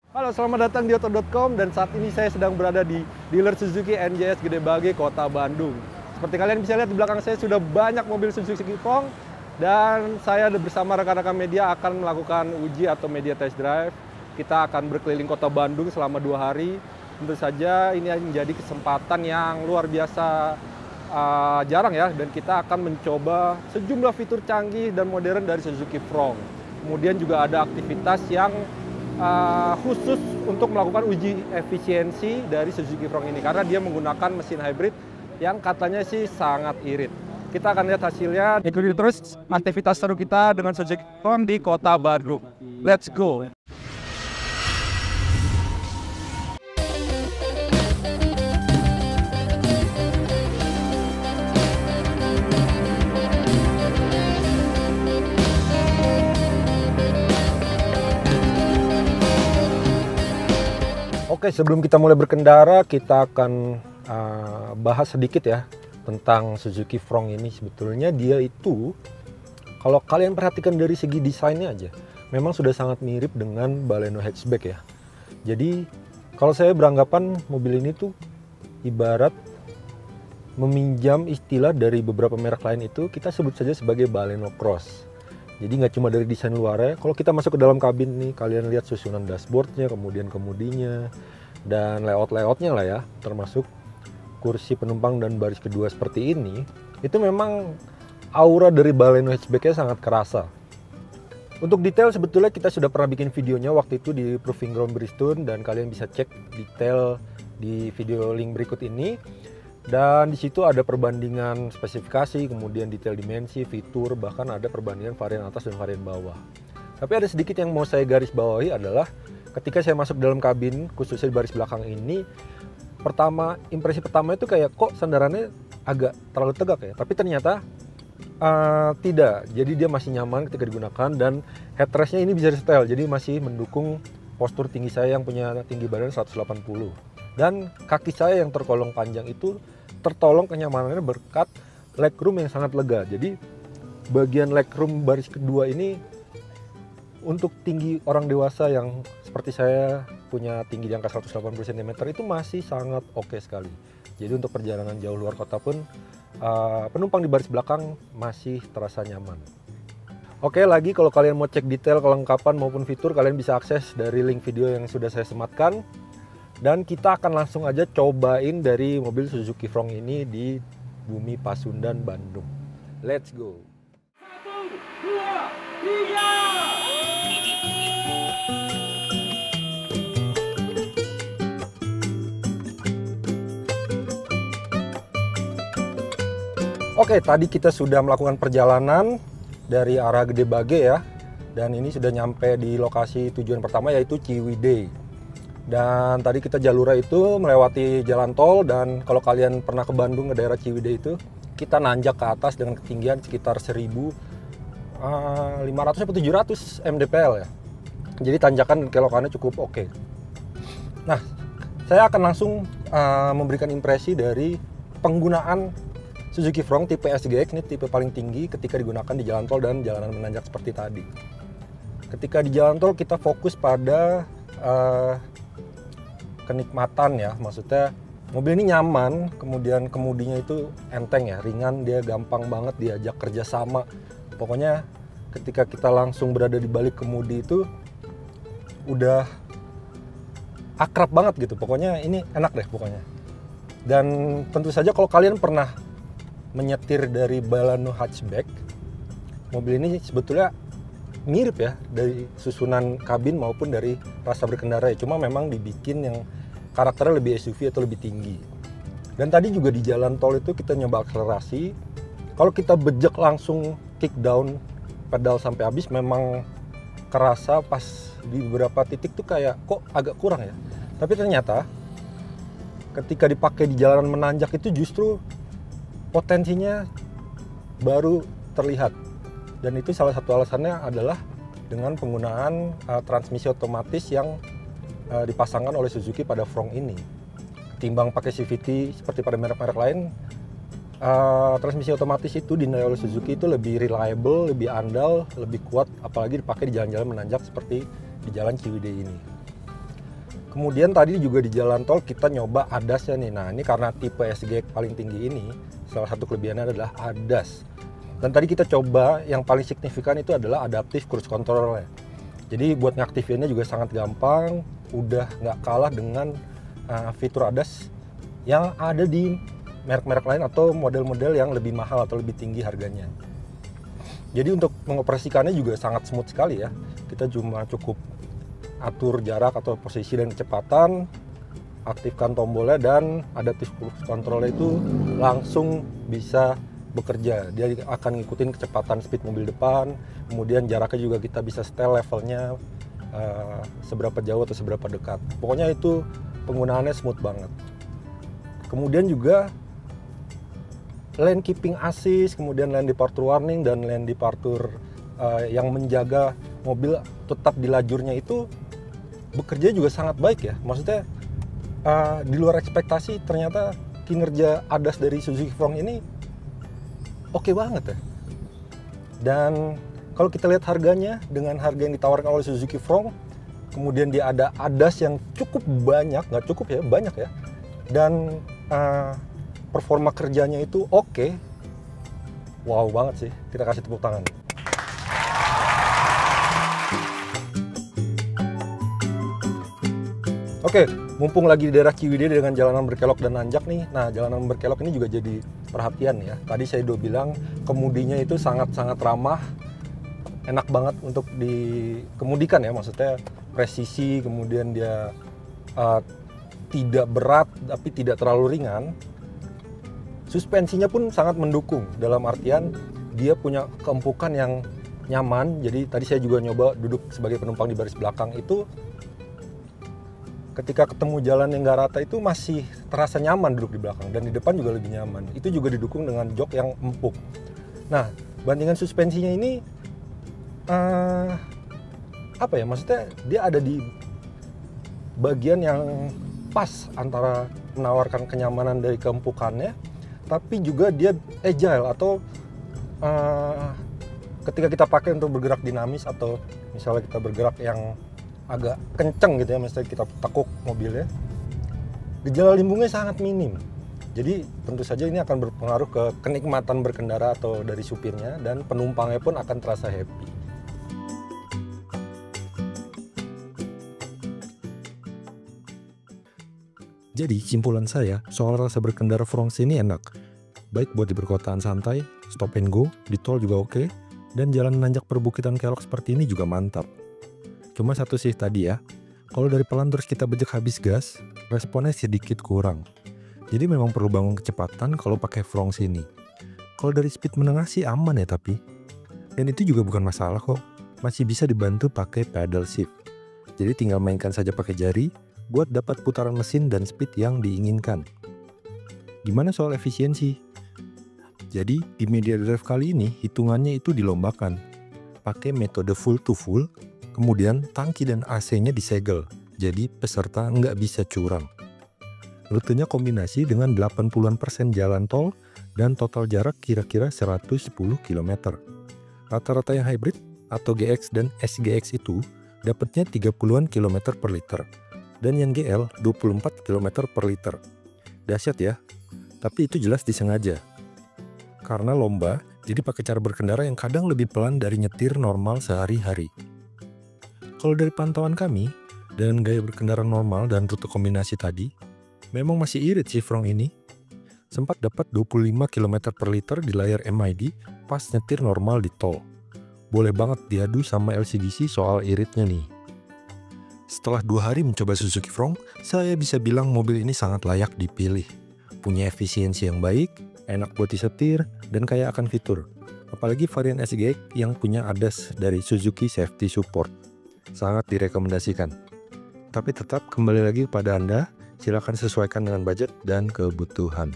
Halo, selamat datang di Oto.com dan saat ini saya sedang berada di dealer Suzuki NJS Gede Bage, Kota Bandung. Seperti kalian bisa lihat di belakang saya sudah banyak mobil Suzuki Frong dan saya bersama rekan-rekan media akan melakukan uji atau media test drive. Kita akan berkeliling Kota Bandung selama 2 hari. Tentu saja ini menjadi kesempatan yang luar biasa jarang ya, dan kita akan mencoba sejumlah fitur canggih dan modern dari Suzuki Frong. Kemudian juga ada aktivitas yang khusus untuk melakukan uji efisiensi dari Suzuki Frong ini karena dia menggunakan mesin hybrid yang katanya sih sangat irit. Kita akan lihat hasilnya. Ikuti terus aktivitas seru kita dengan Suzuki Frong di Kota Bandung. Let's go. Oke, sebelum kita mulai berkendara, kita akan bahas sedikit ya tentang Suzuki Frong ini. Sebetulnya dia itu, kalau kalian perhatikan dari segi desainnya aja, memang sudah sangat mirip dengan Baleno hatchback ya. Jadi, kalau saya beranggapan mobil ini tuh ibarat meminjam istilah dari beberapa merek lain itu, kita sebut saja sebagai Baleno Cross. Jadi nggak cuma dari desain luarnya, kalau kita masuk ke dalam kabin nih, kalian lihat susunan dashboardnya, kemudian kemudinya, dan layout-layoutnya lah ya, termasuk kursi penumpang dan baris kedua seperti ini, itu memang aura dari Baleno hatchback-nya sangat kerasa. Untuk detail sebetulnya kita sudah pernah bikin videonya waktu itu di Proving Ground Bristol, dan kalian bisa cek detail di video link berikut ini. Dan di situ ada perbandingan spesifikasi, kemudian detail dimensi, fitur, bahkan ada perbandingan varian atas dan varian bawah. Tapi ada sedikit yang mau saya garis bawahi adalah ketika saya masuk dalam kabin, khususnya di baris belakang ini, impresi pertama itu kayak kok sandarannya agak terlalu tegak ya. Tapi ternyata tidak, jadi dia masih nyaman ketika digunakan dan headrestnya ini bisa di-setel, jadi masih mendukung postur tinggi saya yang punya tinggi badan 180. Dan kaki saya yang tergolong panjang itu tertolong kenyamanannya berkat legroom yang sangat lega. Jadi bagian legroom baris kedua ini untuk tinggi orang dewasa yang seperti saya punya tinggi di angka 180 cm itu masih sangat oke sekali. Jadi untuk perjalanan jauh luar kota pun penumpang di baris belakang masih terasa nyaman. Oke, lagi kalau kalian mau cek detail kelengkapan maupun fitur, kalian bisa akses dari link video yang sudah saya sematkan. Dan kita akan langsung aja cobain dari mobil Suzuki Frong ini di Bumi Pasundan, Bandung. Let's go! 1, 2, 3! Oke, tadi kita sudah melakukan perjalanan dari arah Gede Bage ya. Dan ini sudah nyampe di lokasi tujuan pertama, yaitu Ciwidey. Dan tadi kita jalurnya itu melewati jalan tol, dan kalau kalian pernah ke Bandung ke daerah Ciwidey itu, kita nanjak ke atas dengan ketinggian sekitar 1500 atau 700 mdpl ya. Jadi tanjakan kelokannya cukup oke. Nah, saya akan langsung memberikan impresi dari penggunaan Suzuki Frong tipe SGX, ini tipe paling tinggi ketika digunakan di jalan tol dan jalanan menanjak seperti tadi. Ketika di jalan tol kita fokus pada kenikmatan ya, maksudnya mobil ini nyaman, kemudian kemudinya itu enteng ya, ringan, dia gampang banget diajak kerjasama. Pokoknya ketika kita langsung berada di balik kemudi itu udah akrab banget gitu, pokoknya ini enak deh pokoknya. Dan tentu saja kalau kalian pernah menyetir dari Baleno hatchback, mobil ini sebetulnya mirip ya dari susunan kabin maupun dari rasa berkendara ya, cuma memang dibikin yang karakternya lebih SUV atau lebih tinggi. Dan tadi juga di jalan tol itu kita nyoba akselerasi, kalau kita bejek langsung kick down pedal sampai habis memang kerasa pas di beberapa titik tuh kayak kok agak kurang ya. Tapi ternyata ketika dipakai di jalanan menanjak itu justru potensinya baru terlihat. Dan itu salah satu alasannya adalah dengan penggunaan transmisi otomatis yang dipasangkan oleh Suzuki pada Frong ini. Ketimbang pakai CVT seperti pada merek-merek lain, transmisi otomatis itu dinilai oleh Suzuki itu lebih reliable, lebih andal, lebih kuat, apalagi dipakai di jalan-jalan menanjak seperti di jalan Ciwidey ini. Kemudian tadi juga di jalan tol kita nyoba ADAS-nya nih. Nah ini karena tipe SG paling tinggi ini, salah satu kelebihannya adalah ADAS. Dan tadi kita coba yang paling signifikan itu adalah adaptive cruise control-nya. Jadi buat ngaktifinnya juga sangat gampang, udah nggak kalah dengan fitur ADAS yang ada di merek-merek lain atau model-model yang lebih mahal atau lebih tinggi harganya. Jadi untuk mengoperasikannya juga sangat smooth sekali ya. Kita cuma cukup atur jarak atau posisi dan kecepatan, aktifkan tombolnya, dan adaptive cruise control itu langsung bisa bekerja. Dia akan ngikutin kecepatan speed mobil depan, kemudian jaraknya juga kita bisa setel levelnya seberapa jauh atau seberapa dekat. Pokoknya itu penggunaannya smooth banget. Kemudian juga lane keeping assist, kemudian lane departure warning dan lane departure yang menjaga mobil tetap di lajurnya itu bekerja juga sangat baik ya. Maksudnya di luar ekspektasi, ternyata kinerja ADAS dari Suzuki Front ini oke banget ya. Dan kalau kita lihat harganya, dengan harga yang ditawarkan oleh Suzuki Front, kemudian dia ada ADAS yang cukup banyak, nggak cukup ya, banyak ya, dan performa kerjanya itu oke. Wow banget sih, kita kasih tepuk tangan. Oke, mumpung lagi di daerah Ciwidey dengan jalanan berkelok dan nanjak nih. Nah, jalanan berkelok ini juga jadi perhatian ya. Tadi saya udah bilang kemudinya itu sangat-sangat ramah, enak banget untuk dikemudikan ya. Maksudnya presisi, kemudian dia tidak berat tapi tidak terlalu ringan. Suspensinya pun sangat mendukung, dalam artian dia punya keempukan yang nyaman. Jadi tadi saya juga nyoba duduk sebagai penumpang di baris belakang itu, ketika ketemu jalan yang nggak rata itu masih terasa nyaman duduk di belakang, dan di depan juga lebih nyaman. Itu juga didukung dengan jok yang empuk. Nah, bandingan suspensinya ini apa ya, maksudnya dia ada di bagian yang pas antara menawarkan kenyamanan dari keempukannya, tapi juga dia agile atau ketika kita pakai untuk bergerak dinamis, atau misalnya kita bergerak yang agak kenceng gitu ya, misalnya kita tekuk mobilnya, gejala limbungnya sangat minim. Jadi tentu saja ini akan berpengaruh ke kenikmatan berkendara atau dari supirnya, dan penumpangnya pun akan terasa happy. Jadi simpulan saya soal rasa berkendara Fronx ini enak. Baik buat di perkotaan santai, stop and go, di tol juga oke, dan jalan nanjak perbukitan kelok seperti ini juga mantap. Cuma satu sih tadi ya, kalau dari pelan terus kita bejek habis gas, responnya sedikit kurang. Jadi memang perlu bangun kecepatan kalau pakai Fronx ini. Kalau dari speed menengah sih aman ya tapi. Dan itu juga bukan masalah kok, masih bisa dibantu pakai pedal shift. Jadi tinggal mainkan saja pakai jari, buat dapat putaran mesin dan speed yang diinginkan. Gimana soal efisiensi? Jadi di media drive kali ini hitungannya itu dilombakan. Pakai metode full to full, kemudian tangki dan AC-nya disegel, jadi peserta nggak bisa curang. Rutenya kombinasi dengan 80% jalan tol dan total jarak kira-kira 110 km. Rata-rata yang hybrid atau GX dan SGX itu dapatnya 30-an km per liter, dan yang GL 24 km per liter. Dahsyat ya, tapi itu jelas disengaja. Karena lomba, jadi pakai cara berkendara yang kadang lebih pelan dari nyetir normal sehari-hari. Kalau dari pantauan kami, dengan gaya berkendara normal dan rute kombinasi tadi, memang masih irit sih Front ini. Sempat dapat 25 km per liter di layar MID pas nyetir normal di tol. Boleh banget diadu sama LCGC soal iritnya nih. Setelah 2 hari mencoba Suzuki Front, saya bisa bilang mobil ini sangat layak dipilih. Punya efisiensi yang baik, enak buat disetir, dan kaya akan fitur. Apalagi varian SGX yang punya ADAS dari Suzuki Safety Support. Sangat direkomendasikan. Tapi tetap kembali lagi kepada Anda, silakan sesuaikan dengan budget dan kebutuhan.